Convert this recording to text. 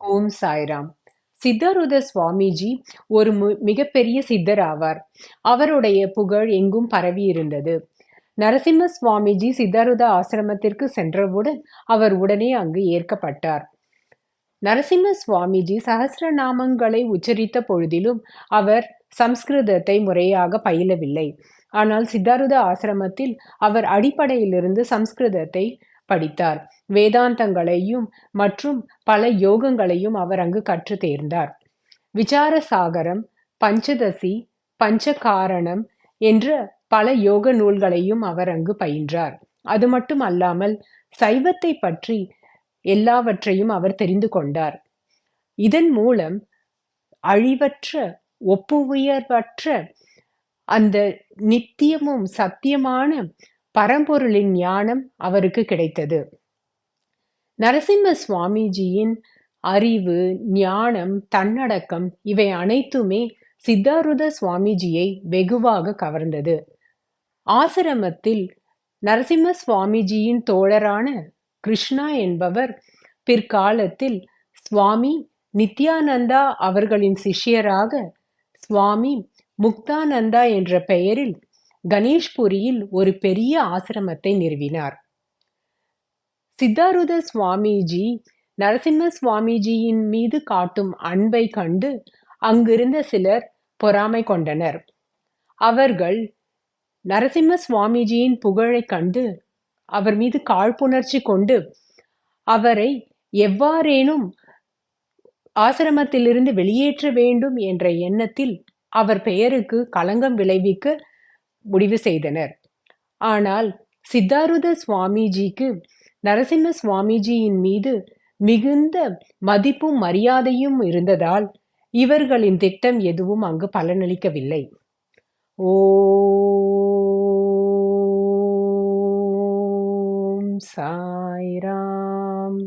ஓம் சாய்ராம். சித்தாரூத சுவாமிஜி ஒரு மிகப்பெரிய சித்தர் ஆவார். அவருடைய புகழ் எங்கும் பரவி இருந்தது. நரசிம்ம சுவாமிஜி சித்தாரூத ஆசிரமத்திற்கு சென்றவுடன் அவர் உடனே அங்கு ஏற்கப்பட்டார். நரசிம்ம சுவாமிஜி சஹஸ்ரநாமங்களை உச்சரித்த பொழுதிலும் அவர் சம்ஸ்கிருதத்தை முறையாக பயிலவில்லை. ஆனால் சித்தாரூத ஆசிரமத்தில் அவர் அடிப்படையிலிருந்து சம்ஸ்கிருதத்தை படித்தார். வேதாந்தங்களையும் மற்றும் பல யோகங்களையும் அவர் அங்கு கற்று தேர்ந்தார். விசார சாகரம், பஞ்சதசி, பஞ்சகாரணம் என்ற பல யோக நூல்களையும் அவர் அங்கு பயின்றார். அது மட்டும் அல்லாமல் சைவத்தை பற்றி எல்லாவற்றையும் அவர் தெரிந்து கொண்டார். இதன் மூலம் அழிவற்ற ஒப்புயர்வற்ற அந்த நித்தியமும் சத்தியமான பரம்பொருளின் ஞானம் அவருக்கு கிடைத்தது. நரசிம்ம சுவாமிஜியின் அறிவு, ஞானம், தன்னடக்கம் இவை அனைத்துமே சித்தாரூத சுவாமிஜியை வெகுவாக கவர்ந்தது. ஆசிரமத்தில் நரசிம்ம சுவாமிஜியின் தோழரான கிருஷ்ணா என்பவர் பிற்காலத்தில் சுவாமி நித்யானந்தா அவர்களின் சிஷ்யராக சுவாமி முக்தானந்தா என்ற பெயரில் கணேஷ்புரியில் ஒரு பெரிய ஆசிரமத்தை நிறுவினார். சித்தாரூத சுவாமிஜி நரசிம்ம சுவாமிஜியின் மீது காட்டும் அன்பை கண்டு அங்கிருந்த சிலர் பொறாமை கொண்டனர். அவர்கள் நரசிம்ம சுவாமிஜியின் புகழை கண்டு அவர் மீது காழ்ப்புணர்ச்சி கொண்டு அவரை எவ்வாறேனும் ஆசிரமத்திலிருந்து வெளியேற்ற வேண்டும் என்ற எண்ணத்தில் அவர் பெயருக்கு களங்கம் விளைவிக்க முடிவு செய்தனர். ஆனால் சித்தாரூத சுவாமிஜிக்கு நரசிம்ம சுவாமிஜியின் மீது மிகுந்த மதிப்பும் மரியாதையும் இருந்ததால் இவர்களின் திட்டம் எதுவும் அங்கு பலனளிக்கவில்லை. ஓம் சாய்ராம்.